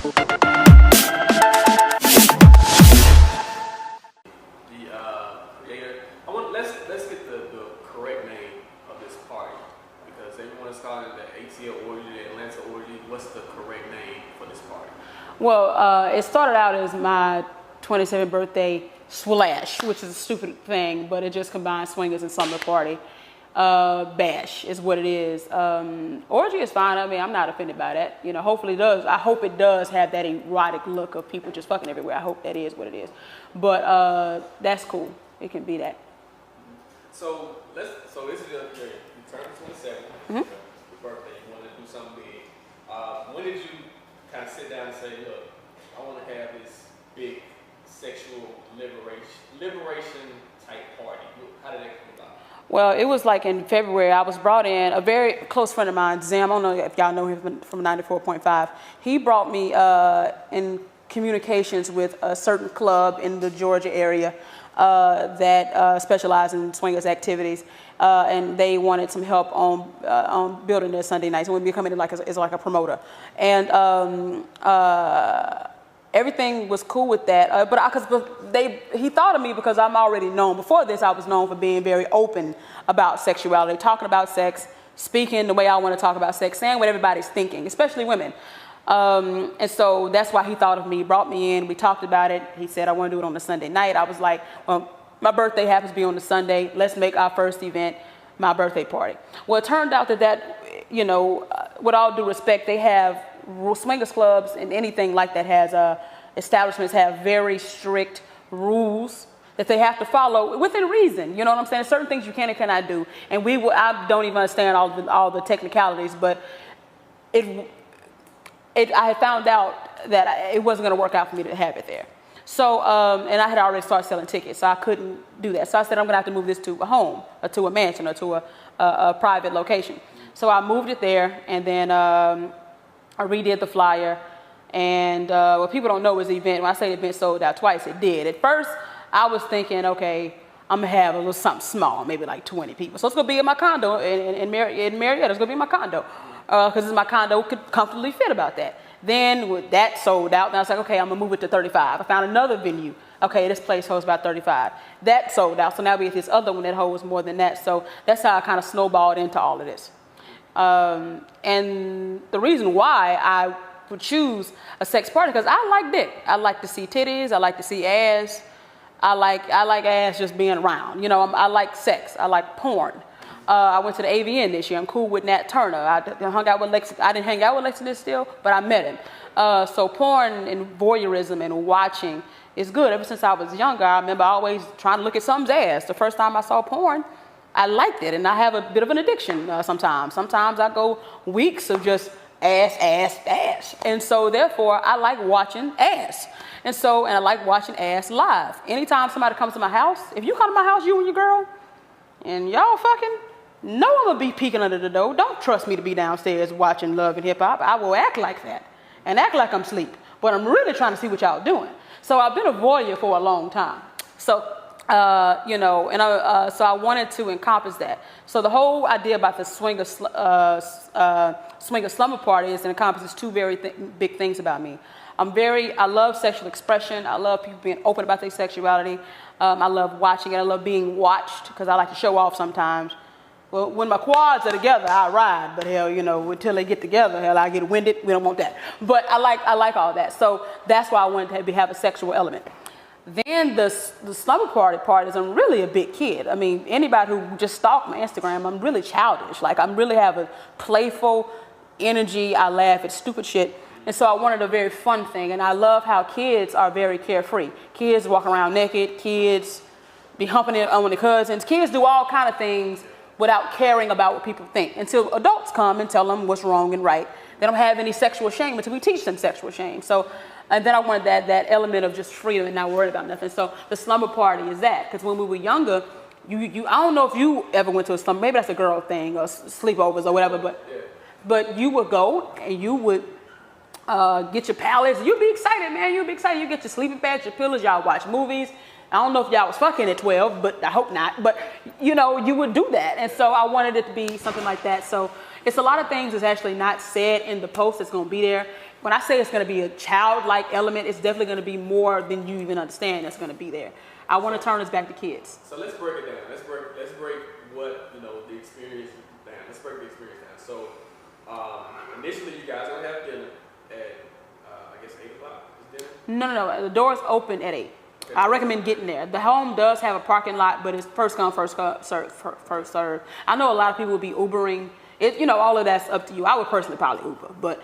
Creator. Let's get the correct name of this party, because everyone is calling it the ATLOrgy, the Atlanta orgy. What's the correct name for this party? Well, it started out as my 27th birthday slash, which is a stupid thing, but it just combines swingers and slumber party. Bash is what it is. Orgy is fine. I mean, I'm not offended by that. You know, hopefully it does. I hope it does have that erotic look of people just fucking everywhere. I hope that is what it is. But that's cool. It can be that. So this is your you turned 27, your birthday. You want to do something big. When did you kind of sit down and say, look, I want to have this big sexual liberation type party? How did that come about? Well, it was like in February. I was brought in, a very close friend of mine, Zam. I don't know if y'all know him from 94.5. He brought me in communications with a certain club in the Georgia area that specialized in swingers activities, and they wanted some help on building their Sunday nights. And we'd be coming in as like a promoter, and everything was cool with that. He thought of me because I'm already known. Before this, I was known for being very open about sexuality, talking about sex, speaking the way I want to talk about sex, saying what everybody's thinking, especially women. And so that's why he thought of me, brought me in, we talked about it. He said, I want to do it on a Sunday night. I was like, well, my birthday happens to be on a Sunday. Let's make our first event my birthday party. Well, it turned out that, you know, with all due respect, they have swingers clubs and anything like that has, establishments have very strict rules that they have to follow within reason. You know what I'm saying? Certain things you can and cannot do. And I don't even understand all the technicalities, but I had found out that it wasn't going to work out for me to have it there. So, and I had already started selling tickets, so I couldn't do that. So I said, I'm going to have to move this to a home, or to a mansion, or to a private location. So I moved it there, and then I redid the flyer. And what people don't know is the event, when I say the event sold out twice, it did. At first, I was thinking, okay, I'm going to have a little something small, maybe like 20 people. So it's going to be in my condo in Marietta. It's going to be in my condo. Because my condo could comfortably fit about that. Then with that sold out, and I was like, okay, I'm gonna move it to 35. I found another venue. Okay, this place holds about 35. That sold out, so now we have this other one that holds more than that. So that's how I kind of snowballed into all of this. And the reason why I would choose a sex party, because I like dick. I like to see titties. I like to see ass. I like ass just being around. You know, I like sex. I like porn. I went to the AVN this year. I'm cool with Nat Turner. I hung out with Lex. I didn't hang out with Lexington still, but I met him. So porn and voyeurism and watching is good. Ever since I was younger, I remember always trying to look at someone's ass. The first time I saw porn, I liked it, and I have a bit of an addiction sometimes. Sometimes I go weeks of just ass, ass, ass. And so therefore, I like watching ass. And I like watching ass live. Anytime somebody comes to my house, if you come to my house, you and your girl, and y'all fucking, no one will be peeking under the door. Don't trust me to be downstairs watching Love and Hip Hop. I will act like that and act like I'm asleep. But I'm really trying to see what y'all doing. So I've been a voyeur for a long time. So, you know, and so I wanted to encompass that. So the whole idea about the swinger slumber party is it encompasses two very big things about me. I love sexual expression. I love people being open about their sexuality. I love watching it. I love being watched because I like to show off sometimes. Well, when my quads are together, I ride, but hell, you know, until they get together, hell, I get winded. We don't want that. But I like all that. So that's why I wanted to have a sexual element. Then the slumber party part is I'm really a big kid. I mean, anybody who just stalked my Instagram, I'm really childish. Like, I really have a playful energy. I laugh at stupid shit. And so I wanted a very fun thing. And I love how kids are very carefree. Kids walk around naked. Kids be humping it on their cousins. Kids do all kind of things without caring about what people think until adults come and tell them what's wrong and right. They don't have any sexual shame until we teach them sexual shame. So, and then I wanted that element of just freedom and not worried about nothing. So the slumber party is that. Because when we were younger, I don't know if you ever went to a slumber, maybe that's a girl thing or sleepovers or whatever, but you would go and you would get your pallets. You'd be excited, man. You'd be excited. You get your sleeping bags, your pillows, y'all watch movies. I don't know if y'all was fucking at 12, but I hope not. But, you know, you would do that. And so I wanted it to be something like that. So it's a lot of things that's actually not said in the post that's going to be there. when I say it's going to be a childlike element, it's definitely going to be more than you even understand that's going to be there. I want to turn this back to kids. So let's break it down. Let's break what, you know, the experience down. Let's break the experience down. So initially you guys are going to have dinner at, I guess 8 o'clock is dinner? No. The doors open at 8. Okay. I recommend getting there. The home does have a parking lot, but it's first come, first serve. I know a lot of people will be Ubering. You know, all of that's up to you. I would personally probably Uber, but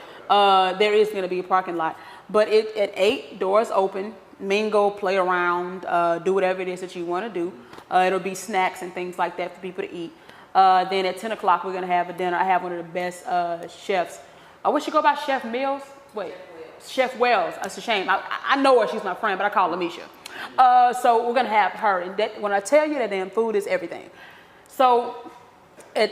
there is going to be a parking lot. But at 8, doors open, mingle, play around, do whatever it is that you want to do. It'll be snacks and things like that for people to eat. Then at 10 o'clock, we're going to have a dinner. I have one of the best chefs. What you go by, Chef Mills? Wait, Chef Wells. That's a shame. I know her. She's my friend, but I call her Misha. So we're going to have her. And when I tell you that damn food is everything. So at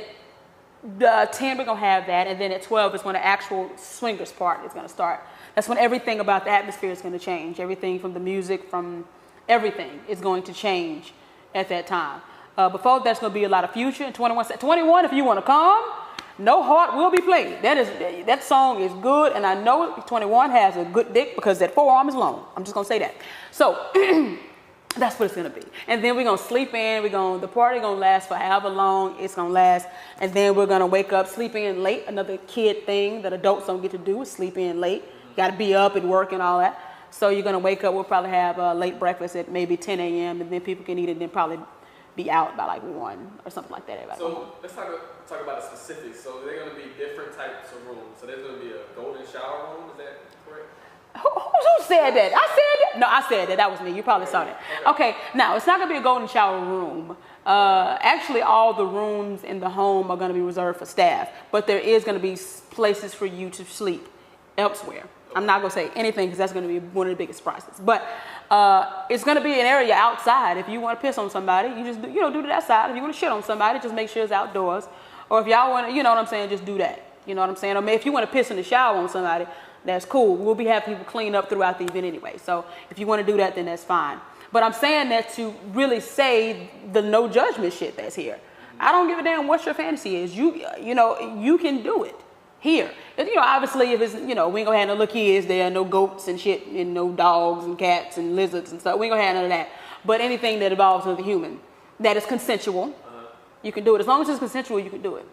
10, we're going to have that. And then at 12 is when the actual swingers part is going to start. That's when everything about the atmosphere is going to change. Everything from the music, from everything is going to change at that time. Before that's going to be a lot of Future and 21. If you want to come, No Heart Will Be Played. That song is good, and I know 21 has a good dick because that forearm is long. I'm just going to say that. So that's what it's going to be. And then we're going to sleep in. The party going to last for however long it's going to last. And then we're going to wake up, sleep in late. Another kid thing that adults don't get to do is sleep in late. Got to be up and work and all that. So you're going to wake up. We'll probably have a late breakfast at maybe 10 a.m. and then people can eat it and then probably be out by like 1 or something like that. Everybody. So let's talk about the specifics. So they're going to be different types of rooms. So there's going to be a golden shower room. Is that correct? Who said that? I said that? No, I said that. That was me. You probably saw that. Okay. Now, it's not going to be a golden shower room. Actually, all the rooms in the home are going to be reserved for staff. But there is going to be places for you to sleep elsewhere. I'm not going to say anything because that's going to be one of the biggest surprises. But it's going to be an area outside. If you want to piss on somebody, you just do it outside. If you want to shit on somebody, just make sure it's outdoors. Or if y'all want to, you know what I'm saying, just do that. You know what I'm saying? Or if you want to piss in the shower on somebody, that's cool. We'll be having people clean up throughout the event anyway. So if you want to do that, then that's fine. But I'm saying that to really say the no judgment shit that's here. I don't give a damn what your fantasy is. You can do it here. Obviously if it's, we ain't gonna have no little kids there, no goats and shit, and no dogs and cats and lizards and stuff. We ain't gonna have none of that. But anything that involves another human that is consensual, you can do it. As long as it's consensual, you can do it.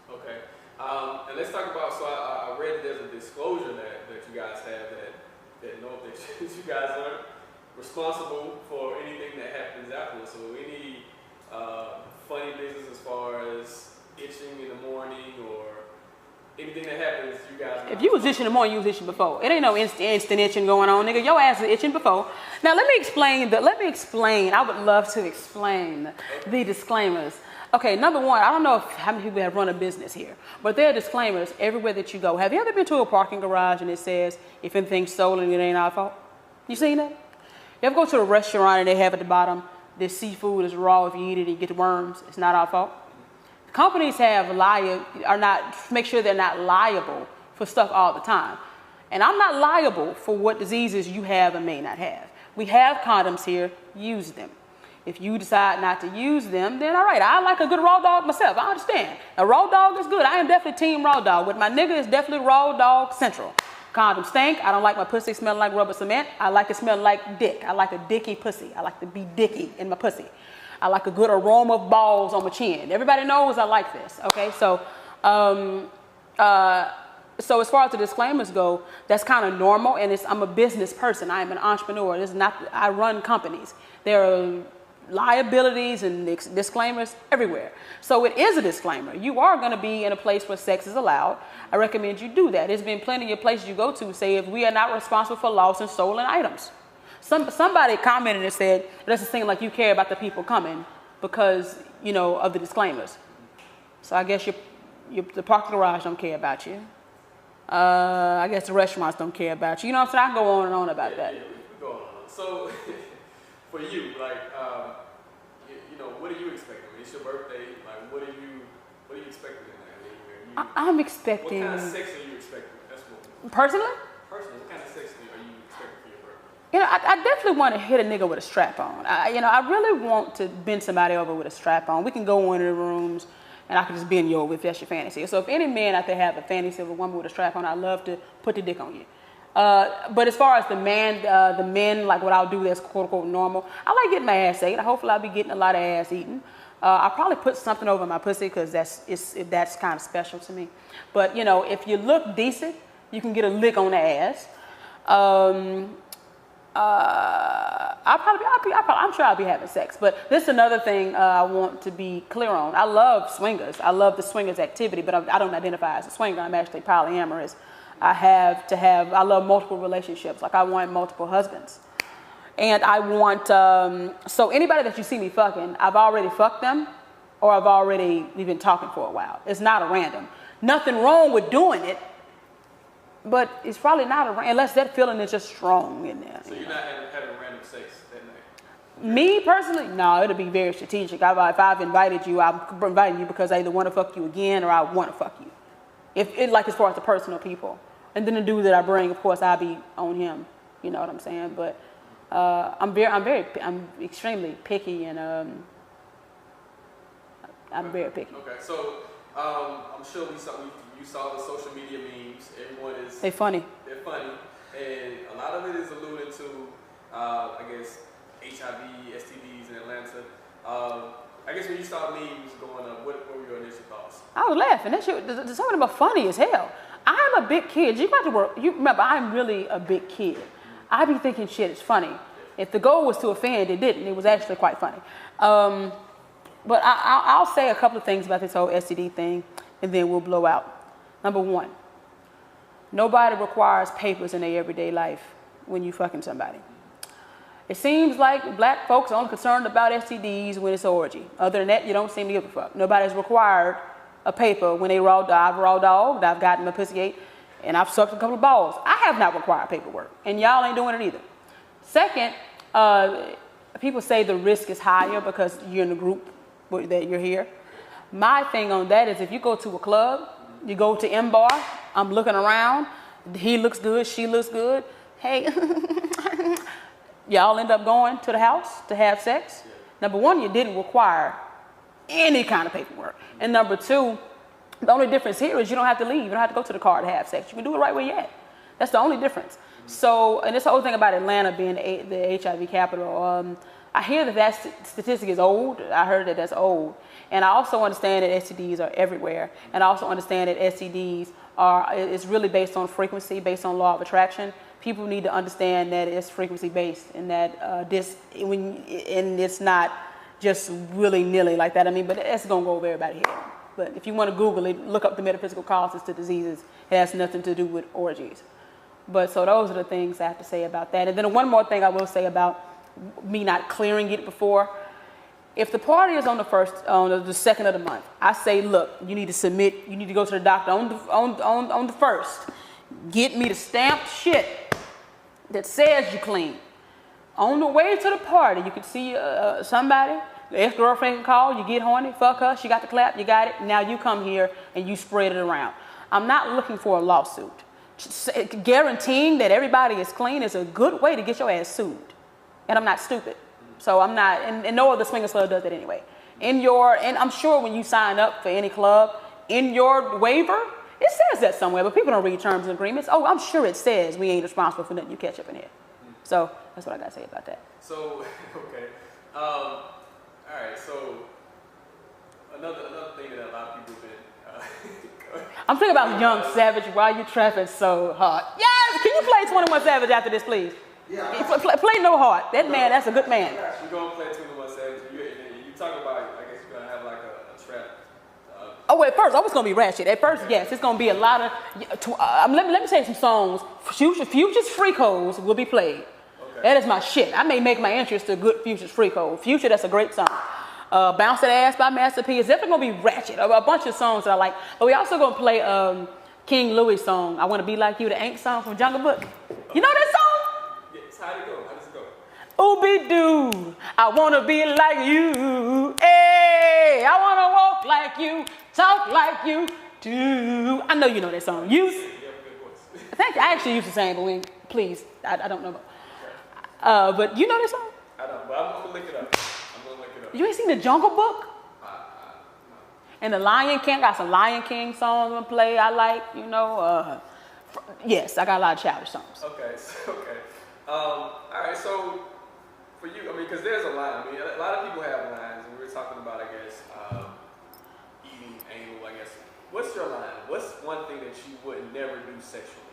Okay. And let's talk about, so I read there's a disclosure that you guys have that you guys aren't responsible for anything that happens afterwards. So any funny business as far as itching in the morning or anything that happens, you guys. If you was itching in the morning, you was itching before. It ain't no instant itching going on, nigga. Your ass is itching before. Now let me explain. I would love to explain the disclaimers. Okay, number one, I don't know how many people have run a business here, but there are disclaimers everywhere that you go. Have you ever been to a parking garage and it says, if anything's stolen, it ain't our fault? You seen that? You ever go to a restaurant and they have at the bottom, this seafood is raw, if you eat it, you get the worms, it's not our fault? Companies make sure they're not liable for stuff all the time. And I'm not liable for what diseases you have and may not have. We have condoms here, use them. If you decide not to use them, then all right. I like a good raw dog myself. I understand. A raw dog is good. I am definitely team raw dog. With my nigga, it's definitely raw dog central. Condoms stink. I don't like my pussy smelling like rubber cement. I like it smelling like dick. I like a dicky pussy. I like to be dicky in my pussy. I like a good aroma of balls on my chin. Everybody knows I like this. Okay, so so as far as the disclaimers go, that's kind of normal. And I'm a business person. I am an entrepreneur. I run companies. There are liabilities and disclaimers everywhere. So it is a disclaimer. You are going to be in a place where sex is allowed. I recommend you do that. There's been plenty of places you go to say if we are not responsible for lost and stolen items. Somebody commented and said, it doesn't seem like you care about the people coming because, of the disclaimers. So I guess the parking garage don't care about you. I guess the restaurants don't care about you. You know what I'm saying? I can go on and on about that. Yeah, we go on. So for you, like, what are you expecting? It's your birthday. Like, what are you expecting in that? I'm expecting. What kind of sex are you expecting? That's what. Personally? Personally, what kind of sex are you expecting for your birthday? I definitely want to hit a nigga with a strap on. I really want to bend somebody over with a strap on. We can go into the rooms and I can just bend you over if that's your fantasy. So if any man out there have a fantasy of a woman with a strap on, I'd love to put the dick on you. But as far as the men, like what I'll do that's quote unquote normal, I like getting my ass ate. Hopefully I'll be getting a lot of ass eaten. I'll probably put something over my pussy because that's kind of special to me. But you know, if you look decent, you can get a lick on the ass. I'm sure I'll be having sex. But this is another thing I want to be clear on. I love swingers. I love the swingers activity, but I don't identify as a swinger. I'm actually polyamorous. I love multiple relationships. Like I want multiple husbands. And I want, so anybody that you see me fucking, I've already fucked them or we've been talking for a while. It's not a random. Nothing wrong with doing it, but it's probably not a random, unless that feeling is just strong in there. So you're not having random sex that night? Me personally, no, it'll be very strategic. If I've invited you, I'm inviting you because I either want to fuck you again or I want to fuck you. Like as far as the personal people. And then the dude that I bring, of course, I'll be on him. You know what I'm saying? But I'm extremely picky, and I'm very picky. Okay, so I'm sure you saw the social media memes. Everyone is. They're funny, and a lot of it is alluding to, I guess, HIV, STDs in Atlanta. I guess when you saw memes going up, what were your initial thoughts? I was laughing. That shit, some of them are funny as hell. I'm a big kid. You got to work. You remember, I'm really a big kid. I be thinking shit is funny. If the goal was to offend, it didn't. It was actually quite funny. But I'll say a couple of things about this whole STD thing, and then we'll blow out. Number one, nobody requires papers in their everyday life when you fucking somebody. It seems like black folks are only concerned about STDs when it's an orgy. Other than that, you don't seem to give a fuck. Nobody's required a paper when I've raw dogged, I've gotten my pussy ate, and I've sucked a couple of balls. I have not required paperwork, and y'all ain't doing it either. Second, people say the risk is higher because you're in the group that you're here. My thing on that is if you go to a club, you go to M Bar, I'm looking around, he looks good, she looks good, hey, y'all end up going to the house to have sex. Number one, you didn't require any kind of paperwork. And number two, the only difference here is you don't have to leave. You don't have to go to the car to have sex. You can do it right where you're at. That's the only difference. So, and this whole thing about Atlanta being the HIV capital, I hear that statistic is old. I heard that that's old. And I also understand that STDs are everywhere. And I also understand that STDs it's really based on frequency, based on law of attraction. People need to understand that it's frequency based and that and it's not just willy-nilly like that. I mean, but it's going to go over everybody's head. But if you want to Google it, look up the metaphysical causes to diseases. It has nothing to do with orgies. But so those are the things I have to say about that. And then one more thing I will say about me not clearing it before. If the party is on the second of the month, I say, look, you need to submit. You need to go to the doctor on the first. Get me the stamped shit that says you clean. On the way to the party, you can see somebody, the ex-girlfriend can call, you get horny, fuck her, she got the clap, you got it. Now you come here and you spread it around. I'm not looking for a lawsuit. Guaranteeing that everybody is clean is a good way to get your ass sued. And I'm not stupid. So I'm not, and no other swingers club does it anyway. And I'm sure when you sign up for any club, in your waiver, it says that somewhere, but people don't read terms and agreements. Oh, I'm sure it says we ain't responsible for nothing you catch up in here. So that's what I got to say about that. So, okay. All right, so another thing that a lot of people have been... I'm thinking about Young Savage, Why You Trapping So Hard. Yes! Can you play 21 Savage after this, please? Yeah. Play No Heart. That man, that's a good man. We're going to play 21 Savage. You talk about, I guess you're going to have like a trap. Oh, at first, I was going to be ratchet. At first, yes, it's going to be a lot of... let me say some songs. Future's Free Codes will be played. Okay. That is my shit. I may make my entrance to good Future's Free Code. Future, that's a great song. Bounce That Ass by Master P. It's definitely going to be ratchet. A bunch of songs that I like. But we also going to play King Louis' song, I Want to Be Like You, the Ain't song from Jungle Book. You know that song? Yes. How'd it go? How does it go? Ooby-doo, I want to be like you. Hey, I want to walk like you, talk like you do. I know you know that song. You have a good voice. Thank you. I actually used to sing, but please, I don't know. But you know that song? I don't, but I'm going to look it up. You ain't seen the Jungle Book? No. And the Lion King, got some Lion King songs to play I like, you know. Yes, I got a lot of childish songs. Okay, okay. All right, so for you, I mean, because there's a line. I mean, a lot of people have lines, and we were talking about, I guess, eating anal. I guess. What's your line? What's one thing that you would never do sexually?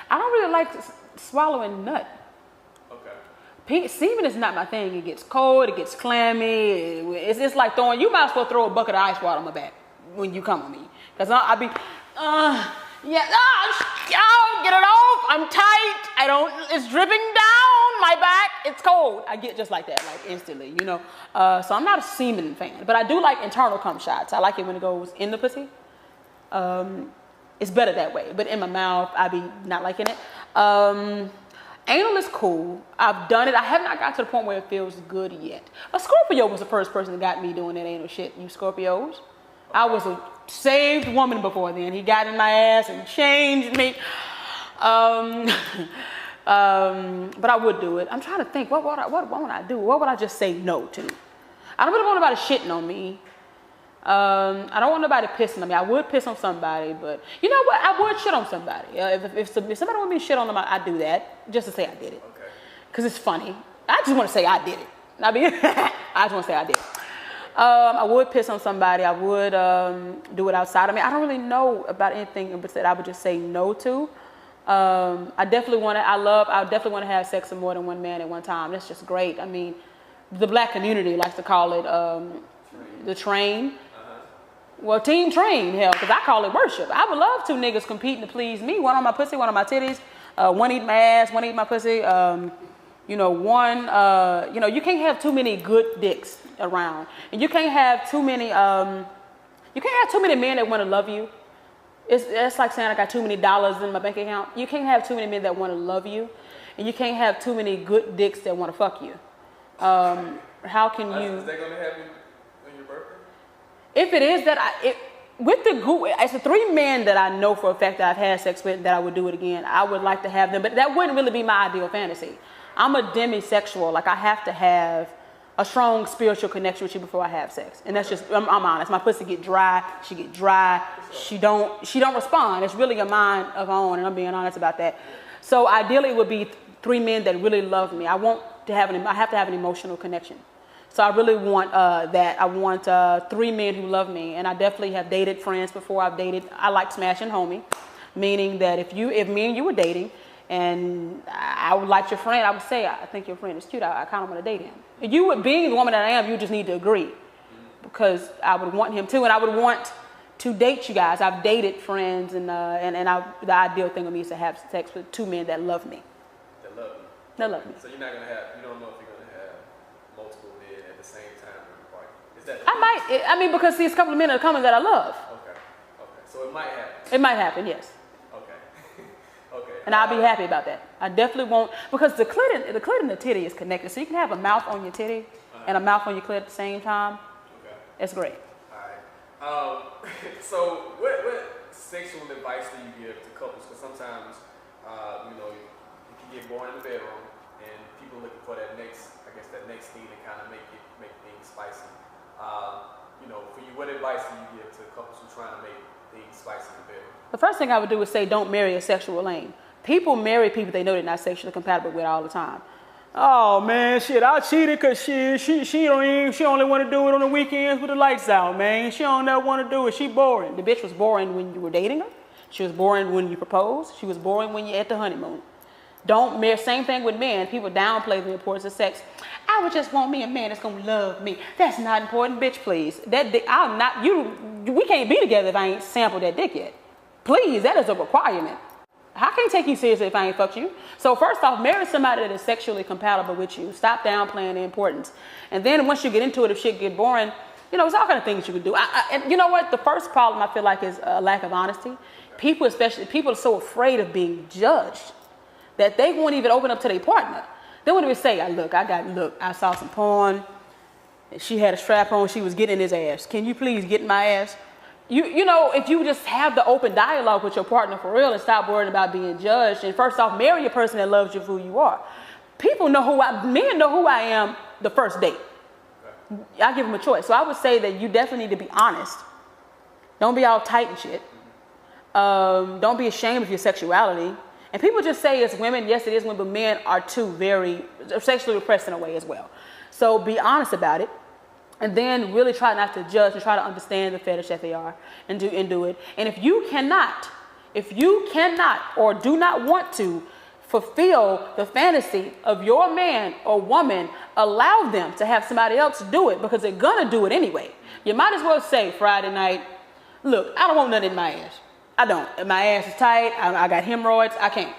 I don't really like swallowing nut. Okay. Semen is not my thing. It gets cold, it gets clammy. It's just like throwing, you might as well throw a bucket of ice water on my back when you come on me. Because I'll be, get it off. I'm tight. It's dripping down my back. It's cold. I get just like that, like instantly, you know. So I'm not a semen fan, but I do like internal cum shots. I like it when it goes in the pussy. It's better that way, but in my mouth, I be not liking it. Anal is cool. I've done it. I have not got to the point where it feels good yet. A Scorpio was the first person that got me doing that anal shit. You Scorpios? I was a saved woman before then. He got in my ass and changed me. But I would do it. I'm trying to think. What would I do? What would I just say no to? I don't really want nobody shitting on me. I don't want nobody pissing on me. I would piss on somebody, but you know what? I would shit on somebody. If somebody want me to shit on them, I'd do that just to say I did it. Okay. Because it's funny. I just want to say I did it. I mean, I just want to say I did it. I would piss on somebody. I would do it outside. I mean, I don't really know about anything that I would just say no to. I definitely want to have sex with more than one man at one time. That's just great. I mean, the black community likes to call it the train. Well, team train, hell, because I call it worship. I would love two niggas competing to please me. One on my pussy, one on my titties. One eat my ass, one eat my pussy. You can't have too many good dicks around. And you can't have too many men that want to love you. It's like saying I got too many dollars in my bank account. You can't have too many men that want to love you. And you can't have too many good dicks that want to fuck you. How can you... Is that going to happen on your birthday? If it is it's the 3 men that I know for a fact that I've had sex with that I would do it again. I would like to have them, but that wouldn't really be my ideal fantasy. I'm a demisexual. Like, I have to have a strong spiritual connection with you before I have sex. And that's just, I'm honest. My pussy get dry. She get dry. She don't respond. It's really a mind of her own, and I'm being honest about that. So ideally it would be 3 men that really love me. I have to have an emotional connection. So I really want that. I want 3 men who love me. And I definitely have dated friends before. I like smashing homie, meaning that if me and you were dating and I would like your friend, I would say, I think your friend is cute. I kind of want to date him. Being the woman that I am, you just need to agree, because I would want him too. And I would want to date you guys. I've dated friends, and the ideal thing of me is to have sex with 2 men that love me. That love me. So you don't know if you're going to have multiple men at the same time in the party. Is that because these couple of men are coming that I love. Okay. So it might happen. It might happen, yes. Okay. And I'll be happy about that. I definitely won't, because the clit and the titty is connected. So you can have a mouth on your titty and a mouth on your clit at the same time. Okay. It's great. All right. So what sexual advice do you give to couples? Because sometimes, you can get bored in the bedroom, and people looking for that next thing to kind of make things spicy. For you, what advice do you give to couples who are trying to make things spicy in the bedroom? The first thing I would do is say, don't marry a sexual lame. People marry people they know they're not sexually compatible with all the time. Oh man, shit, I cheated because she only want to do it on the weekends with the lights out, man. She don't ever want to do it. She boring. The bitch was boring when you were dating her. She was boring when you proposed. She was boring when you're at the honeymoon. Don't marry. Same thing with men. People downplay the importance of sex. I would just want me a man that's gonna love me. That's not important, bitch. Please. That dick, I'm not you. We can't be together if I ain't sampled that dick yet. Please, that is a requirement. How can I take you seriously if I ain't fucked you? So first off, marry somebody that is sexually compatible with you. Stop downplaying the importance. And then once you get into it, if shit get boring, there's all kind of things you can do. And you know what? The first problem I feel like is a lack of honesty. People are so afraid of being judged that they won't even open up to their partner. They won't even say, I saw some porn. She had a strap on. She was getting in his ass. Can you please get in my ass? If you just have the open dialogue with your partner for real and stop worrying about being judged, and first off, marry a person that loves you for who you are. Men know who I am the first date. Okay. I give them a choice. So I would say that you definitely need to be honest. Don't be all tight and shit. Don't be ashamed of your sexuality. And people just say it's women. Yes, it is women, but men are too very sexually repressed in a way as well. So be honest about it. And then really try not to judge and try to understand the fetish that they are and do it. And if you cannot or do not want to fulfill the fantasy of your man or woman, allow them to have somebody else do it, because they're gonna do it anyway. You might as well say Friday night, look, I don't want nothing in my ass. I don't. My ass is tight. I got hemorrhoids. I can't.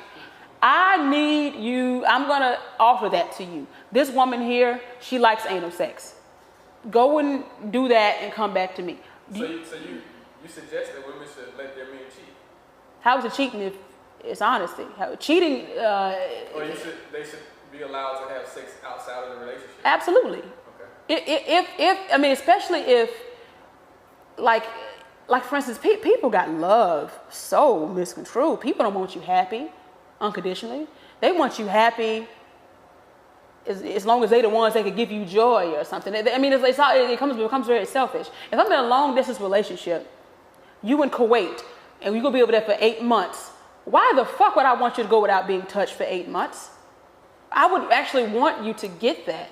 I need you. I'm gonna offer that to you. This woman here, she likes anal sex. Go and do that and come back to me. So you suggest that women should let their men cheat? How is it cheating if it's honesty? Cheating. They should be allowed to have sex outside of the relationship. Absolutely. Okay. Especially if, like for instance, people got love so misconstrued. People don't want you happy unconditionally. They want you happy as long as they're the ones that could give you joy or something. It becomes very selfish. If I'm in a long distance relationship, you in Kuwait, and you're gonna be over there for 8 months, why the fuck would I want you to go without being touched for 8 months? I would actually want you to get that.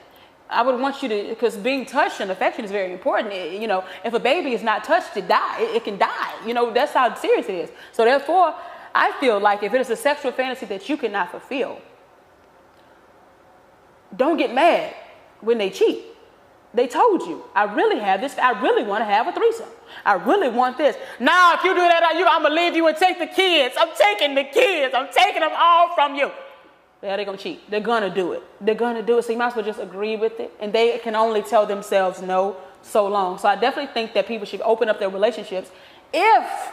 I would want you to, because being touched and affection is very important. If a baby is not touched, it can die. That's how serious it is. So therefore, I feel like if it is a sexual fantasy that you cannot fulfill, don't get mad when they cheat. They told you, I really have this. I really want to have a threesome. I really want this. Now, if you do that, I'm going to leave you and take the kids. I'm taking the kids. I'm taking them all from you. Yeah, they're going to cheat. They're going to do it. They're going to do it. So you might as well just agree with it. And they can only tell themselves no so long. So I definitely think that people should open up their relationships if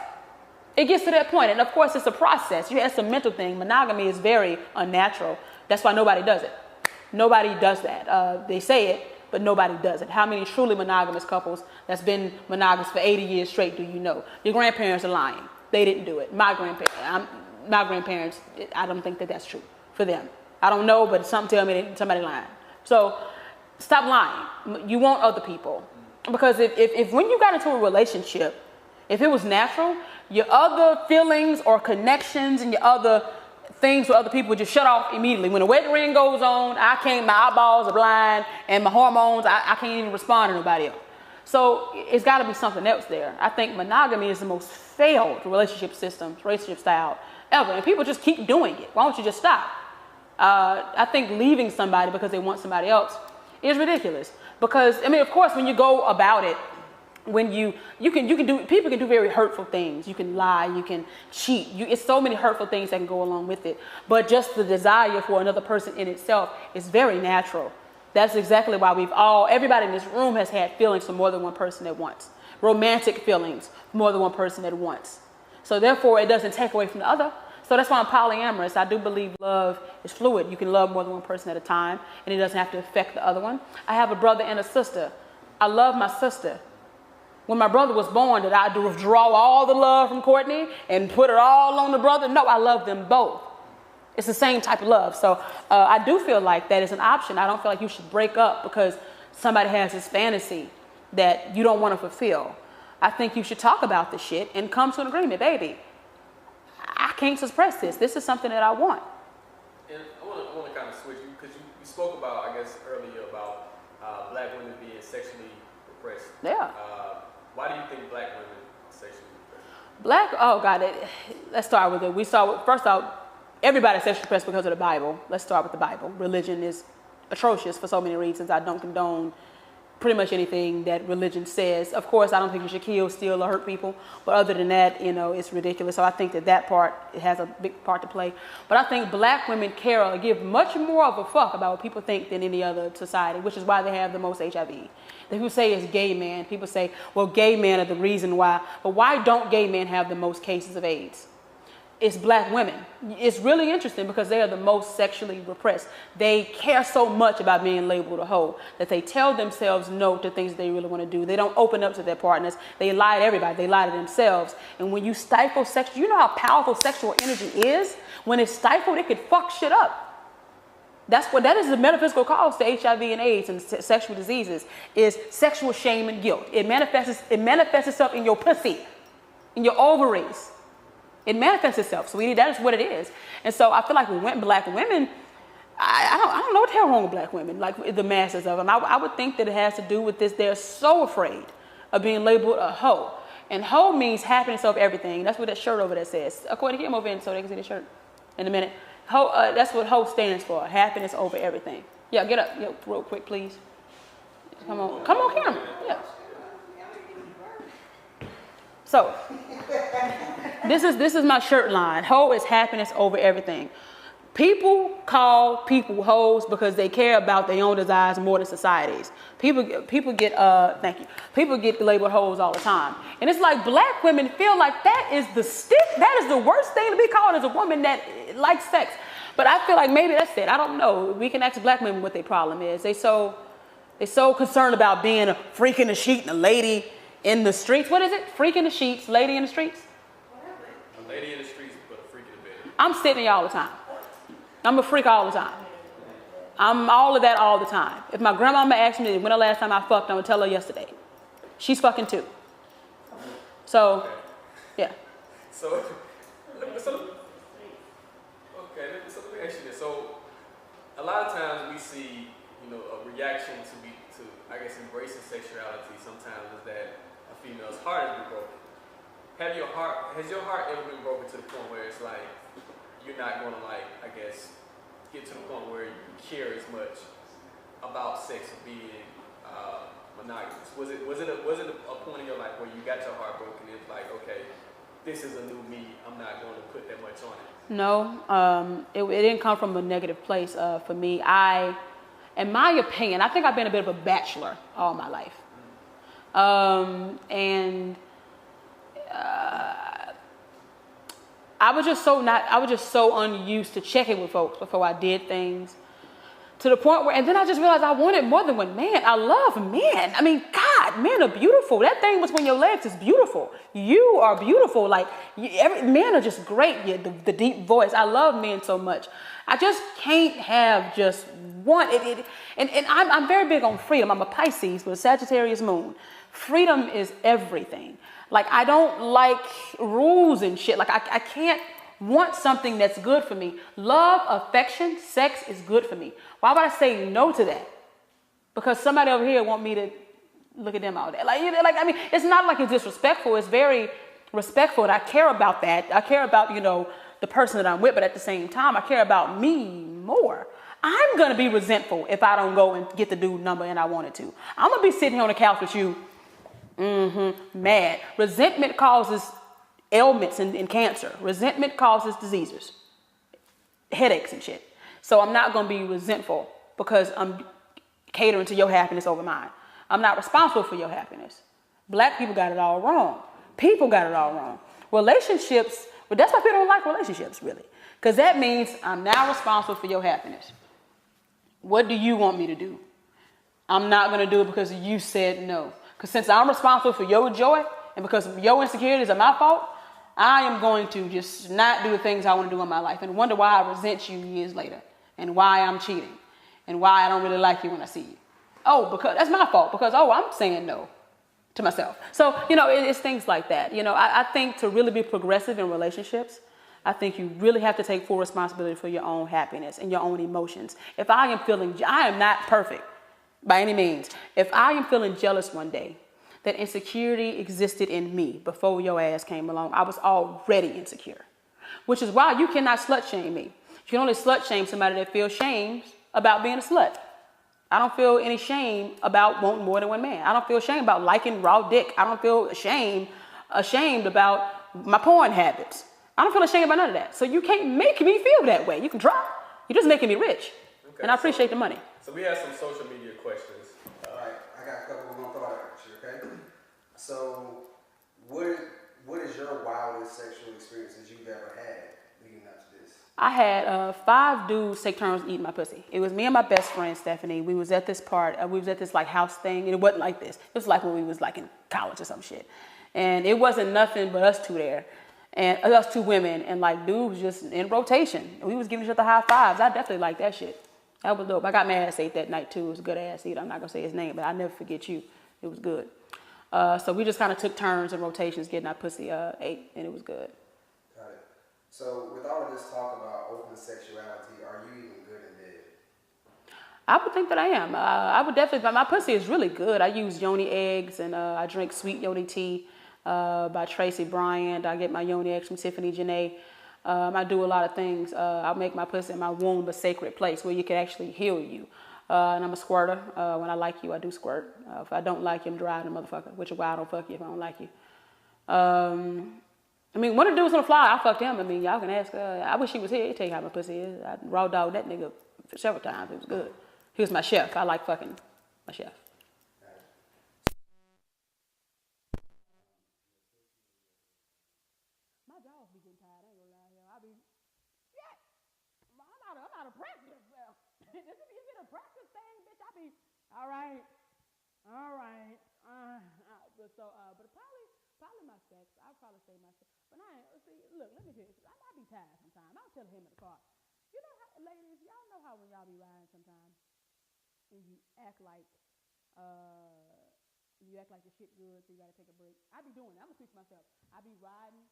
it gets to that point. And of course, it's a process. It's a mental thing. Monogamy is very unnatural. That's why nobody does it. Nobody does that. They say it, but nobody does it. How many truly monogamous couples that's been monogamous for 80 years straight do you know? Your grandparents are lying. They didn't do it. My grandparents, I don't think that that's true for them. I don't know, but something tell me that somebody lying. So stop lying. You want other people. Because if when you got into a relationship, if it was natural, your other feelings or connections and your other things with other people would just shut off immediately. When the wedding ring goes on, my eyeballs are blind, and my hormones, I can't even respond to nobody else. So it's got to be something else there. I think monogamy is the most failed relationship style ever, and people just keep doing it. Why don't you just stop? I think leaving somebody because they want somebody else is ridiculous. Because of course, when you go about it, when people can do very hurtful things. You can lie, you can cheat. It's so many hurtful things that can go along with it. But just the desire for another person in itself is very natural. That's exactly why everybody in this room has had feelings for more than one person at once. Romantic feelings for more than one person at once. So therefore, it doesn't take away from the other. So that's why I'm polyamorous. I do believe love is fluid. You can love more than one person at a time, and it doesn't have to affect the other one. I have a brother and a sister. I love my sister. When my brother was born, did I withdraw all the love from Courtney and put it all on the brother? No, I love them both. It's the same type of love. So I do feel like that is an option. I don't feel like you should break up because somebody has this fantasy that you don't want to fulfill. I think you should talk about the shit and come to an agreement. Baby, I can't suppress this. This is something that I want. And I want to kind of switch you because you spoke about, I guess, earlier about black women being sexually repressed. Yeah. Why do you think black women sexually repressed? Let's start with it. First off, everybody's sexually repressed because of the Bible. Let's start with the Bible. Religion is atrocious for so many reasons. I don't condone pretty much anything that religion says. Of course, I don't think you should kill, steal, or hurt people. But other than that, it's ridiculous. So I think that part, it has a big part to play. But I think black women care or give much more of a fuck about what people think than any other society, which is why they have the most HIV. People say it's gay men. People say, well, gay men are the reason why. But why don't gay men have the most cases of AIDS? It's black women. It's really interesting because they are the most sexually repressed. They care so much about being labeled a hoe that they tell themselves no to things they really want to do. They don't open up to their partners. They lie to everybody. They lie to themselves. And when you stifle sex, you know how powerful sexual energy is? When it's stifled, it could fuck shit up. That is the metaphysical cause to HIV and AIDS and sexual diseases is sexual shame and guilt. It manifests itself in your pussy, in your ovaries. It manifests itself, sweetie. That is what it is. And so I feel like black women, I don't know what the hell wrong with black women, like the masses of them. I would think that it has to do with this. They're so afraid of being labeled a hoe. And hoe means happiness of everything. That's what that shirt over there says. According to him over in so they can see the shirt in a minute. Hoe, that's what hoe stands for. Happiness over everything. Yeah, get up. Yeah, real quick, please. Come on, camera. Yeah. So, this is my shirt line. Hoe is happiness over everything. People call people hoes because they care about their own desires more than society's. People get thank you. People get labeled hoes all the time, and it's like black women feel like that is the stick. That is the worst thing to be called as a woman that likes sex. But I feel like maybe that's it. I don't know. We can ask black women what their problem is. They so concerned about being a freak in the sheet and a lady in the streets. What is it? Freak in the sheets, lady in the streets. A lady in the streets, but a freak in the bed. I'm Cidney all the time. I'm a freak all the time. I'm all of that all the time. If my grandmama asks me when the last time I fucked, I'm going to tell her yesterday. She's fucking too. So, yeah. So let me ask you this. So, a lot of times we see, a reaction to I guess, embracing sexuality sometimes is that a female's heart has been broken. Has your heart ever been broken to the point where it's like, you're not going to get to the point where you care as much about sex or being monogamous? Was it a point in your life where you got your heart broken and it's like, okay, this is a new me, I'm not going to put that much on it? No, it didn't come from a negative place for me. In my opinion, I think I've been a bit of a bachelor all my life. I was just so unused to checking with folks before I did things, to the point where, and then I just realized I wanted more than one man. I love men. I mean, God, men are beautiful. That thing between your legs is beautiful. You are beautiful. Like, men are just great. The deep voice. I love men so much. I just can't have just one. And I'm very big on freedom. I'm a Pisces with a Sagittarius moon. Freedom is everything. Like, I don't like rules and shit. Like, I can't want something that's good for me. Love, affection, sex is good for me. Why would I say no to that? Because somebody over here want me to look at them all day. I mean, it's not like it's disrespectful. It's very respectful. And I care about that. I care about, the person that I'm with. But at the same time, I care about me more. I'm going to be resentful if I don't go and get the dude number and I wanted to. I'm going to be sitting here on the couch with you. Mad. Resentment causes ailments and cancer. Resentment causes diseases, headaches and shit. So I'm not going to be resentful because I'm catering to your happiness over mine. I'm not responsible for your happiness. Black people got it all wrong. People got it all wrong. Relationships, well, that's why people don't like relationships, really. Because that means I'm now responsible for your happiness. What do you want me to do? I'm not going to do it because you said no. Because since I'm responsible for your joy and because your insecurities are my fault, I am going to just not do the things I want to do in my life and wonder why I resent you years later and why I'm cheating and why I don't really like you when I see you. Oh, because that's my fault because, I'm saying no to myself. So, it's things like that. I think to really be progressive in relationships, I think you really have to take full responsibility for your own happiness and your own emotions. If I am not perfect. By any means, if I am feeling jealous one day, that insecurity existed in me before your ass came along. I was already insecure, which is why you cannot slut shame me. You can only slut shame somebody that feels shame about being a slut. I don't feel any shame about wanting more than one man. I don't feel shame about liking raw dick. I don't feel ashamed about my porn habits. I don't feel ashamed about none of that. So you can't make me feel that way. You can try. You're just making me rich. Okay, and I appreciate the money. So we have some social media questions. All right, I got a couple we're gonna throw out at you, okay? So, what is your wildest sexual experiences you've ever had leading up to this? I had 5 dudes take turns eating my pussy. It was me and my best friend Stephanie. We was at this house thing, and it wasn't like this. It was like when we was like in college or some shit, and it wasn't nothing but us two there. And us 2 women, and like dudes just in rotation. We was giving each other high fives. I definitely like that shit. That was dope. I got my ass ate that night too. It was a good ass eat. I'm not gonna say his name, but I never forget you. It was good. So we just kind of took turns and rotations getting our pussy ate, and it was good. Got it. So with all of this talk about open sexuality, are you even good in bed? I would think that I am. I would definitely. My pussy is really good. I use yoni eggs, and I drink sweet yoni tea by Tracy Bryant. I get my yoni eggs from Tiffany Janae. I do a lot of things. I make my pussy and my womb a sacred place where you can actually heal you. And I'm a squirter. When I like you, I do squirt. If I don't like you, I'm dry in the motherfucker, which is why I don't fuck you if I don't like you. I mean, when the dude's on the fly, I fucked him. I mean, y'all can ask. I wish he was here. He'd tell you how my pussy is. I raw dog that nigga for several times. It was good. He was my chef. I like fucking my chef. My jaws be getting tired. I ain't gonna lie. I be, yeah, I'm out of practice. Is it a practice thing, bitch? I be, all right. But probably my sex. I'd probably say my sex. But look, let me tell you, I be tired sometimes. I'll tell him in the car. You know how, ladies, y'all know how when y'all be riding sometimes, and you act like the shit good, so you gotta take a break. I be doing that. I'm gonna preach myself. I be riding.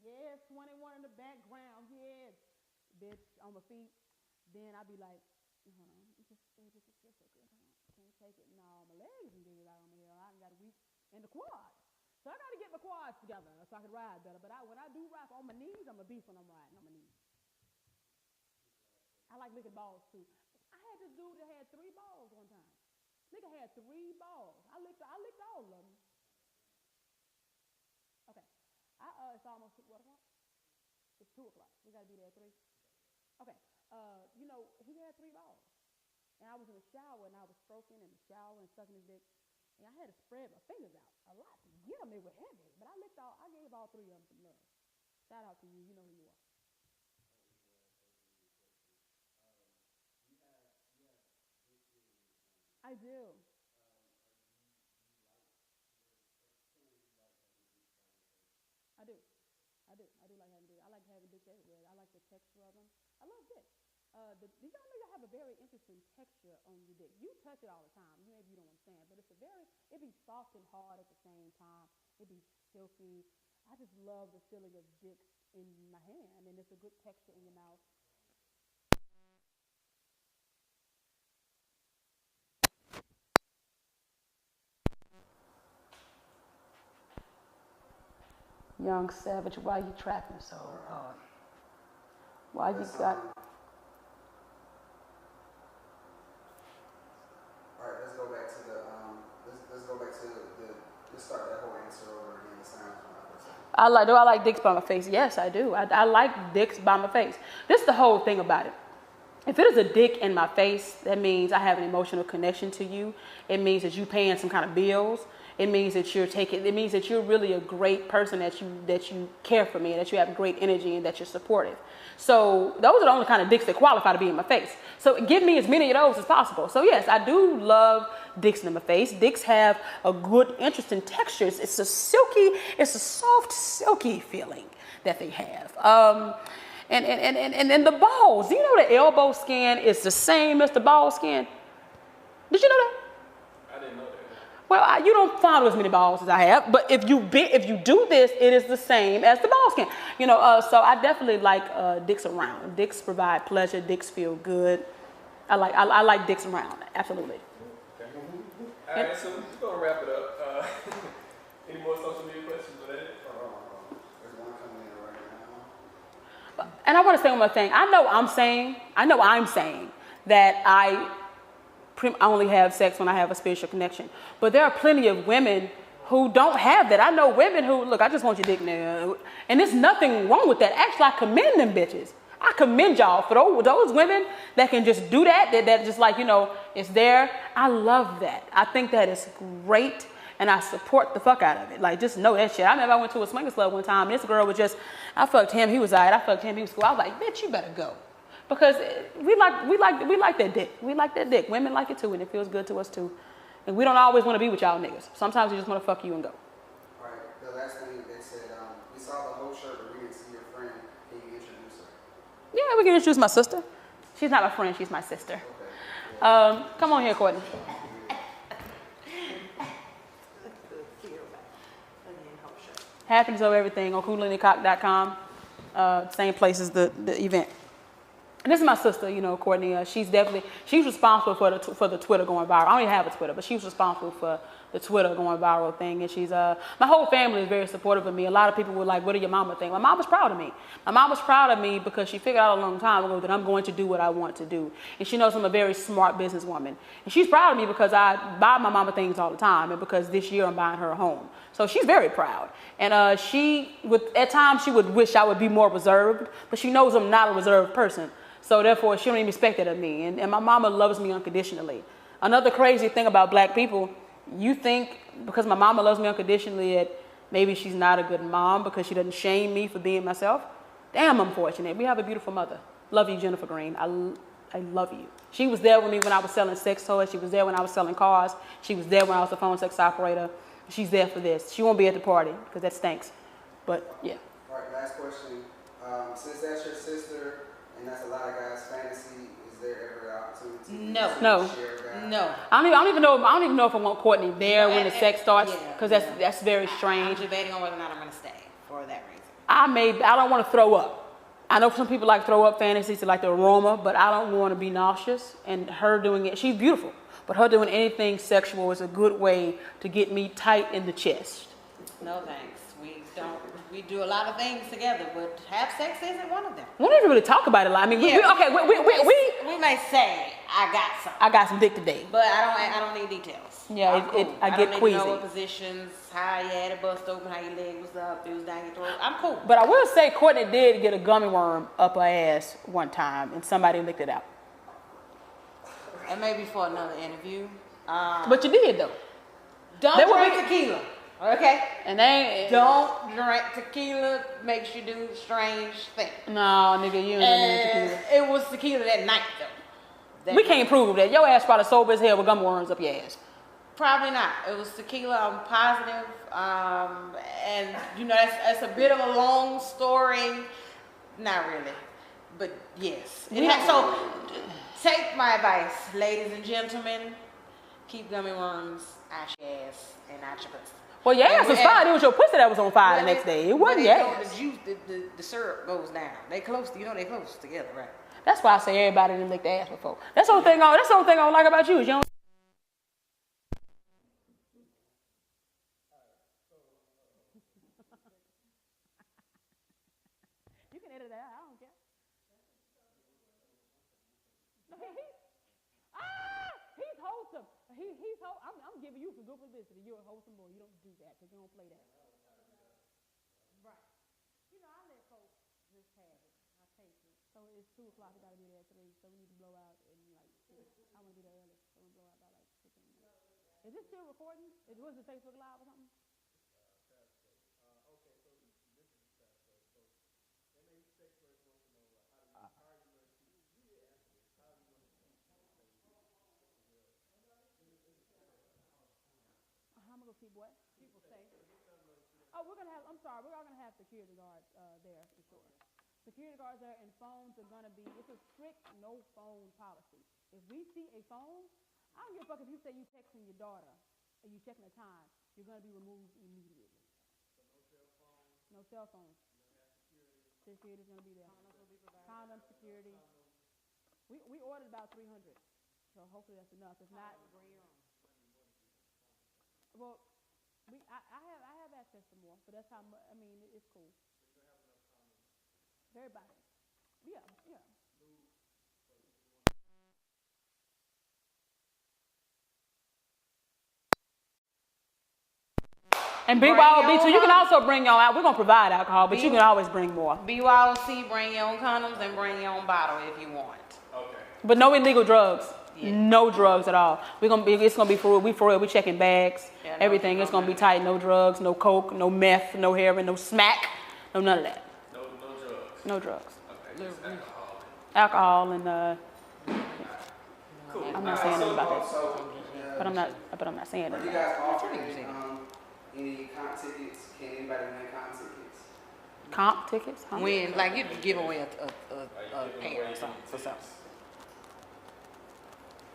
Yes, 21 in the background. Yes, bitch, on my feet. Then I be like, hold on, it just feels so good. Can't take it. No, my legs and get it out on me. I got a weak in the quads. So I gotta get my quads together so I can ride better. But when I do ride on my knees, I'm a beast when I'm riding on my knees. I like licking balls too. I had this dude that had 3 balls one time. Nigga had 3 balls. I licked all of them. Okay. It's almost what o'clock? It's 2 o'clock. We gotta be there at 3. Okay. He had 3 balls. And I was in the shower and I was stroking in the shower and sucking his dick. And I had to spread my fingers out a lot to get them. They were heavy. But I gave all 3 of them some love. Shout out to you. You know who you are. I do. I do like having dicks. I like having dicks everywhere. I like the texture of them. I love dicks. Y'all know y'all have a very interesting texture on your dick. You touch it all the time. Maybe you don't understand, but it be soft and hard at the same time. It be silky. I just love the feeling of dicks in my hand, and it's a good texture in your mouth. Young Savage, why you trapping so hard? Why you got... All right, let's go back to let's start that whole answer over again. The sounds Do I like dicks by my face? Yes, I do. I like dicks by my face. This is the whole thing about it. If it is a dick in my face, that means I have an emotional connection to you. It means that you paying some kind of bills. It means that it means that you're really a great person, that you care for me, and that you have great energy, and that you're supportive. So those are the only kind of dicks that qualify to be in my face. So give me as many of those as possible. So yes, I do love dicks in my face. Dicks have a good, interesting textures. It's a soft, silky feeling that they have. And the balls, do you know the elbow skin is the same as the ball skin? Did you know that? I didn't know that. Well, you don't find as many balls as I have, but if you do this, it is the same as the ball skin. So I definitely like dicks around. Dicks provide pleasure. Dicks feel good. I like dicks around. Absolutely. Okay. All right, so we're gonna wrap it up. Any more social media questions for that? There's one coming in right now. And I want to say one more thing. I know I'm saying that I only have sex when I have a spiritual connection. But there are plenty of women who don't have that. I know women who, look, I just want your dick now. And there's nothing wrong with that. Actually, I commend them bitches. I commend y'all for those women that can just do that just like, it's there. I love that. I think that is great. And I support the fuck out of it. Like, just know that shit. I remember I went to a swingers club one time. And this girl was I fucked him. He was all right. I fucked him. He was cool. I was like, bitch, you better go. Because we like that dick. We like that dick. Women like it too, and it feels good to us too. And we don't always want to be with y'all niggas. Sometimes we just want to fuck you and go. All right. The last thing they said, we saw the whole shirt, but we didn't see your friend. Can you introduce her? Yeah, we can introduce my sister. She's not my friend. She's my sister. Okay. Come on here, Courtney. Happiness over everything on kundalinicock.com. Same place as the event. And this is my sister, you know, Courtney. She's responsible for the Twitter going viral. I don't even have a Twitter, but she's responsible for the Twitter going viral thing. And she's my whole family is very supportive of me. A lot of people were like, "What do your mama think?" My mom was proud of me. My mom was proud of me because she figured out a long time ago that I'm going to do what I want to do, and she knows I'm a very smart businesswoman. And she's proud of me because I buy my mama things all the time, and because this year I'm buying her a home. So she's very proud. And at times she would wish I would be more reserved, but she knows I'm not a reserved person. So therefore, she don't even expect it of me. And my mama loves me unconditionally. Another crazy thing about black people, you think because my mama loves me unconditionally that maybe she's not a good mom because she doesn't shame me for being myself. Damn, I'm fortunate. We have a beautiful mother. Love you, Jennifer Green. I love you. She was there with me when I was selling sex toys. She was there when I was selling cars. She was there when I was a phone sex operator. She's there for this. She won't be at the party because that stinks. But yeah. All right, last question. Since that's your sister, and that's a lot of guys' fantasy, is there ever an opportunity No. to share that? No. I don't even know if I want Courtney there when the sex starts because that's very strange. I'm debating on whether or not I'm going to stay for that reason. I don't want to throw up. I know some people like throw up fantasies to like the aroma, but I don't want to be nauseous. And her doing it, she's beautiful, but her doing anything sexual is a good way to get me tight in the chest. No thanks. We do a lot of things together, but have sex isn't one of them. We don't even really talk about it a lot. I mean, we may say I got some dick today, but I don't need details. Yeah, I get don't queasy. Need to know what positions, how you had it bust open, how your leg was up, it was down your throat. I'm cool. But I will say, Courtney did get a gummy worm up her ass one time, and somebody licked it out. And maybe for another interview. But you did though. Don't drink tequila. Okay? And don't drink tequila, makes you do strange things. No, nigga, you ain't drink tequila. It was tequila that night, though. We can't prove that. Your ass probably sober as hell with gum worms up your ass. Probably not. It was tequila, I'm positive. And, you know, that's a bit of a long story. Not really. But, yes. So, take my advice, ladies and gentlemen. Keep gummy worms out your ass and out your pussy. Well, your ass was fine. It was your pussy that was on fire the next day. It wasn't your ass. The juice, the syrup goes down. They close together, right? That's why I say everybody didn't lick their ass before. That's the only thing I don't like about you is you don't. You can edit that out. I don't care. He's wholesome. I'm giving you some good publicity. You're a wholesome boy. You don't do that because you don't play that. Right. You know, I let folks just have it. I take it. So it's 2 o'clock. We got to be there at 3. So we need to blow out in like 6. I want to be there early. So we blow out by like 15 minutes. Is this still recording? Was it Facebook Live or something? I'm gonna go keep what? People say. Oh, we're gonna have security guards there for sure. Security guards there, and phones are gonna be. It's a strict no phone policy. If we see a phone, I don't give a fuck if you say you texting your daughter or you checking the time. You're gonna be removed immediately. So no cell phones. Security's gonna be there. Condom security. We ordered about 300, so hopefully that's enough. If not, well, I have access to more, but that's how much. I mean, it's cool. Everybody. Yeah. And BYOB too. You can also bring your out. We're gonna provide alcohol, but you can always bring more. BYOC, bring your own condoms and bring your own bottle if you want. Okay. But no illegal drugs. Yeah. No drugs at all. It's gonna be for real. We checking bags, everything. It's gonna be tight. No drugs, no coke, no meth, no heroin, no smack, no none of that. No drugs. No drugs. Okay, just alcohol and Cool. I'm not saying anything about that. But I'm not saying Are anything. you guys offering any comp tickets? Can anybody win comp tickets? Comp tickets? Huh? When like you give away a pair or something for something.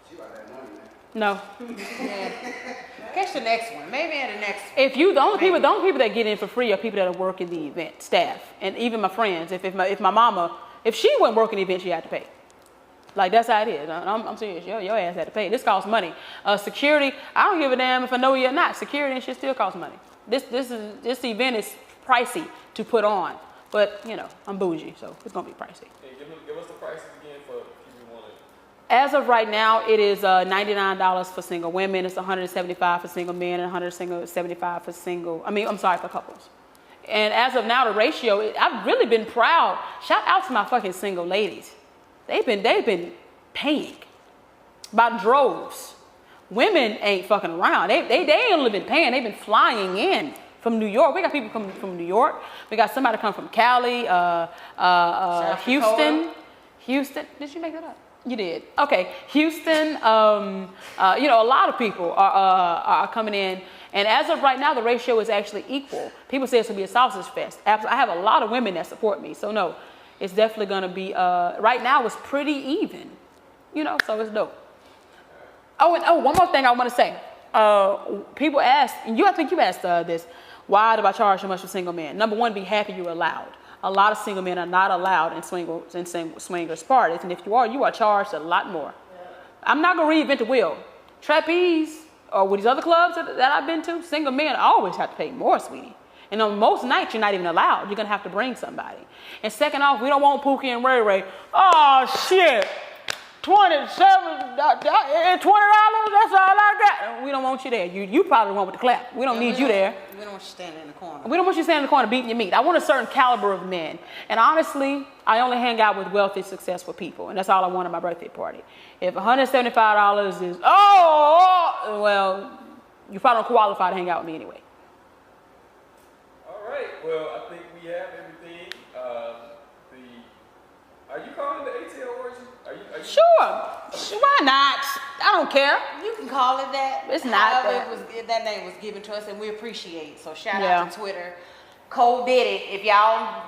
She about that money, man. No. Yeah. Catch the next one. Maybe in the next. If you the only people that get in for free are people that are working the event, staff, and even my friends. If my mama, if she wasn't working the event, she had to pay. Like that's how it is. I'm serious. Your ass had to pay. This costs money. Security. I don't give a damn if I know you or not. Security and shit still costs money. This event is pricey to put on, but you know I'm bougie, so it's gonna be pricey. Hey, give us the prices again for people who want it. As of right now, it is $99 for single women. It's $175 for single men and $175 for for couples. And as of now, the ratio, I've really been proud. Shout out to my fucking single ladies. They've been paying by droves. Women ain't fucking around. They ain't only been paying. They've been flying in from New York. We got people coming from New York. We got somebody come from Cali, Houston. Houston. Did you make that up? You did. Okay. Houston. A lot of people are coming in. And as of right now, the ratio is actually equal. People say it's going to be a sausage fest. I have a lot of women that support me. So no, it's definitely going to be, right now it's pretty even. So it's dope. Oh, one more thing I want to say. People ask, and I think you asked this, why do I charge so much for single men? Number one, be happy you're allowed. A lot of single men are not allowed in swingers parties, and if you are charged a lot more. Yeah. I'm not going to reinvent the wheel. Trapeze, or with these other clubs that I've been to, single men always have to pay more, sweetie. And on most nights, you're not even allowed. You're going to have to bring somebody. And second off, we don't want Pookie and Ray Ray. Oh, shit. $27, that's all I got. We don't want you there. You probably want with the clap. We don't need you there. We don't want you standing in the corner. We don't want you standing in the corner beating your meat. I want a certain caliber of men. And honestly, I only hang out with wealthy, successful people. And that's all I want at my birthday party. If $175 is, well, you probably don't qualify to hang out with me anyway. All right. Well, I think we have everything. Are you calling the ATLOrgy? Are you Sure. Why not? I don't care. You can call it that. It's not that name was given to us, and we appreciate it. So shout out to Twitter. Cole did it. If y'all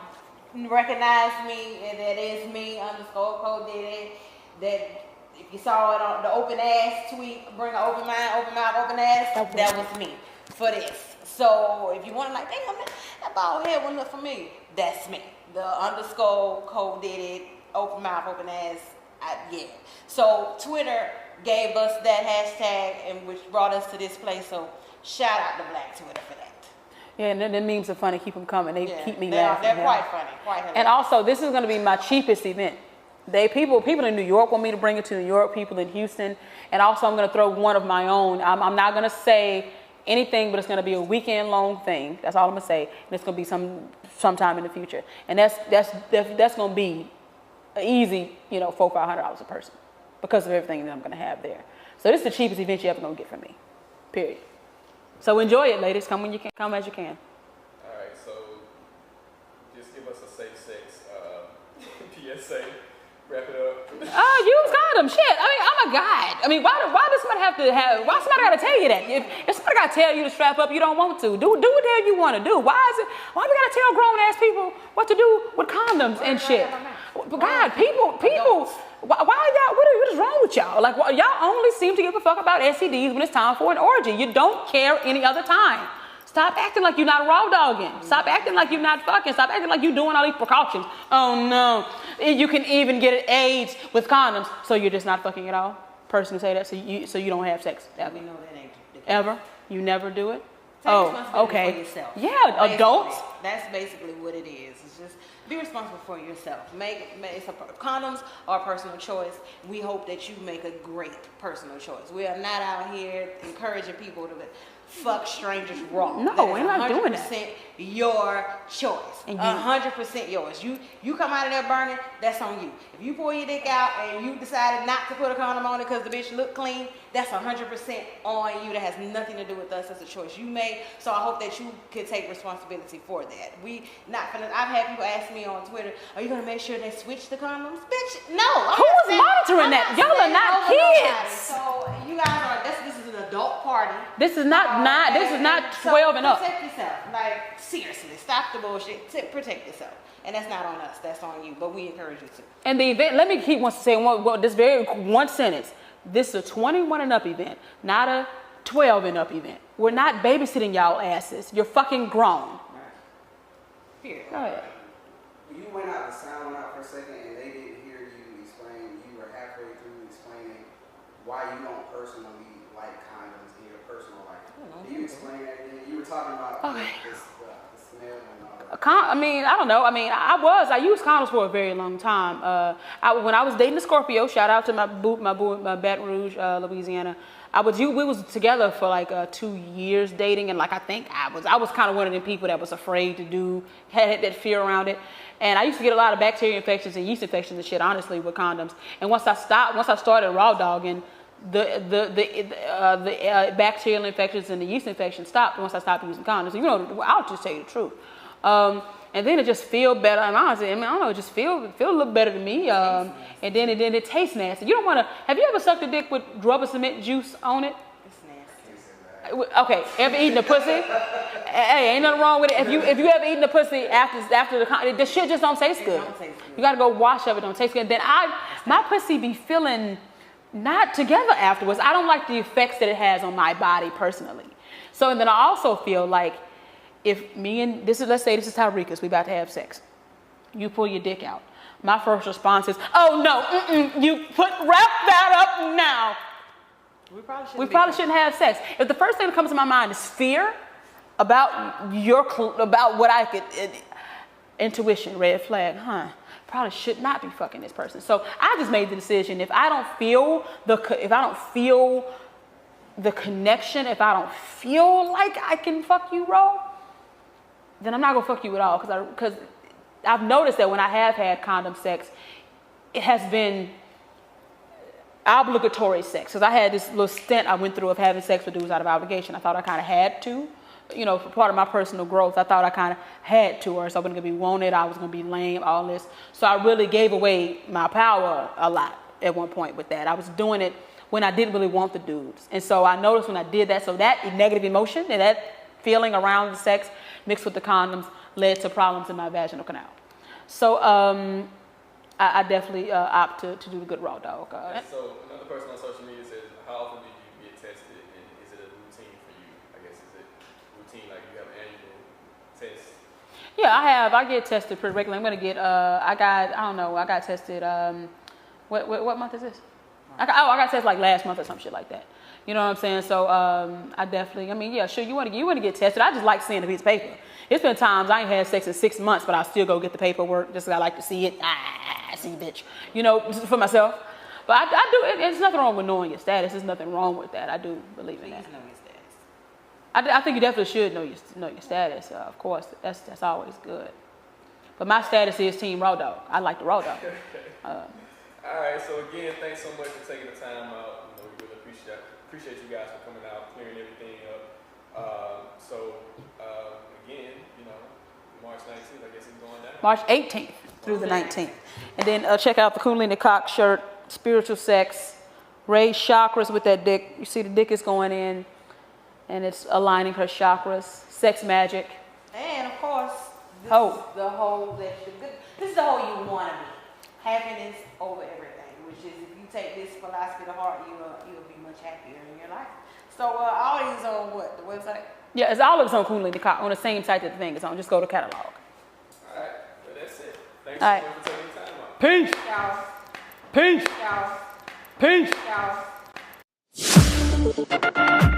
recognize me, and that is me _ Cole did it. That if you saw it on the open ass tweet, bring an open mind, open mouth, open ass. That was me for this. So if you want to damn, that bald head one look for me. That's me. The _ Cole did it. Open mouth, open ass. Yeah. So Twitter gave us that hashtag, and which brought us to this place. So shout out to Black Twitter for that. Yeah, and the memes are funny. Keep them coming. They keep me laughing. They're quite funny. Quite hilarious. And also, this is going to be my cheapest event. People in New York want me to bring it to New York. People in Houston, and also I'm going to throw one of my own. I'm not going to say anything, but it's going to be a weekend-long thing. That's all I'm going to say. And it's going to be sometime in the future. And that's going to be easy, $400 or $500 a person because of everything that I'm going to have there. So this is the cheapest event you're ever going to get from me, period. So enjoy it, ladies. Come when you can, come as you can. All right, so just give us a safe sex PSA. Wrap it up. Use condom. Shit. I'm a guy. Why does somebody why somebody got to tell you that? If somebody got to tell you to strap up, you don't want to. Do what the hell you want to do. Why we got to tell grown ass people what to do with condoms and shit? God, people, why y'all, what is wrong with y'all? Y'all only seem to give a fuck about STDs when it's time for an orgy. You don't care any other time. Stop acting like you're not raw dogging. Stop acting like you're not fucking. Stop acting like you're doing all these precautions. Oh no. You can even get AIDS with condoms, so you're just not fucking at all? Person to say that, so you don't have sex ever? We know that ain't the case. Ever? You never do it? Take responsibility for yourself. Yeah, basically, adults. That's basically what it is. It's just be responsible for yourself. Condoms are a personal choice. We hope that you make a great personal choice. We are not out here encouraging people to fuck strangers wrong. No, we're not doing that. 100% your choice. 100% yours. You come out of there burning, that's on you. If you pull your dick out and you decided not to put a condom on it because the bitch looked clean, that's 100% on you. That has nothing to do with us. That's a choice you made. So I hope that you could take responsibility for that. I've had people ask me on Twitter, are you going to make sure they switch the condoms? Bitch, no. Who's monitoring that? Y'all are not kids. So you guys are, this is an adult party. This is not 12 and up. Protect yourself. Seriously, stop the bullshit. Protect yourself. And that's not on us. That's on you. But we encourage you to. And the event, let me keep saying this very one sentence. This is a 21 and up event, not a 12 and up event. We're not babysitting y'all asses. You're fucking grown. Here. Go ahead. You went out, the sound went out for a second, and they didn't hear you explain. You were halfway through explaining why you don't personally like condoms in your personal life. Can you explain that again? You were talking about the smell and all that. I mean, I don't know. I mean, I used condoms for a very long time. When I was dating a Scorpio, shout out to my Baton Rouge, Louisiana. We was together for like 2 years dating, and like I think I was kind of one of them people that was afraid to do, had that fear around it. And I used to get a lot of bacteria infections and yeast infections and shit, honestly, with condoms. And once I started raw dogging, the bacterial infections and the yeast infections stopped once I stopped using condoms. You know, I'll just tell you the truth. And then it just feel better. And honestly, I mean, I don't know, it just feel a little better to me. And then it tastes nasty. You don't want to. Have you ever sucked a dick with rubber cement juice on it? It's nasty. Okay, ever eaten a pussy? Hey, ain't nothing wrong with it. If you ever eaten a pussy after the shit just don't taste good. You gotta go wash up. It don't taste good. Then my pussy be feeling not together afterwards. I don't like the effects that it has on my body personally. So and then I also feel like if let's say this is Tyreeka's, we about to have sex. You pull your dick out. My first response is, oh no, you wrap that up now. We probably shouldn't have sex. If the first thing that comes to my mind is fear about what I could, intuition, red flag, probably should not be fucking this person. So I just made the decision. If I don't feel the connection, if I don't feel like I can fuck you raw, then I'm not gonna fuck you at all. Because I've noticed that when I have had condom sex, it has been obligatory sex. Because I had this little stint I went through of having sex with dudes out of obligation. I thought I kind of had to. You know, for part of my personal growth, I thought I kind of had to, or so I wasn't going to be wanted, I was going to be lame, all this. So I really gave away my power a lot at one point with that. I was doing it when I didn't really want the dudes. And so I noticed when I did that, so that negative emotion and that feeling around the sex mixed with the condoms led to problems in my vaginal canal. So I definitely opt to do the good raw dog. So another person on social media says, how often do you get tested, and is it a routine for you? I guess, is it routine, like you have annual tests? Yeah, I get tested pretty regularly. I'm gonna get I got tested what month is this? I got tested like last month or some shit like that. You know what I'm saying? So I definitely, I mean, yeah, sure, you want to get tested. I just like seeing a piece of paper. It's been times I ain't had sex in 6 months, but I still go get the paperwork just because I like to see it. See, bitch, you know, just for myself. But I do. There's nothing wrong with knowing your status. There's nothing wrong with that. I do believe in that. Please know your status. I think you definitely should know your status. Of course, that's always good. But my status is team raw dog. I like the raw dog. All right. So again, thanks so much for taking the time out. You know, we really appreciate you guys for coming out, clearing everything up. Again, you know, March 19th, I guess it's going down. March 18th through the 19th. And then check out the Kundalini Cock shirt, spiritual sex, raise chakras with that dick. You see the dick is going in, and it's aligning her chakras. Sex magic. And of course, this is the whole you want to be. Happiness over everything, which is if you take this philosophy to heart, you'll be much happier in your life. So all these on what, the website? Yeah, it's all of us on Kundalini Cock, on the same site that the thing is on. Just go to catalog. All right, well, that's it. Thanks All so right. much for taking the time out. Peace. Peace. Y'all. Peace. Y'all. Peace. Y'all.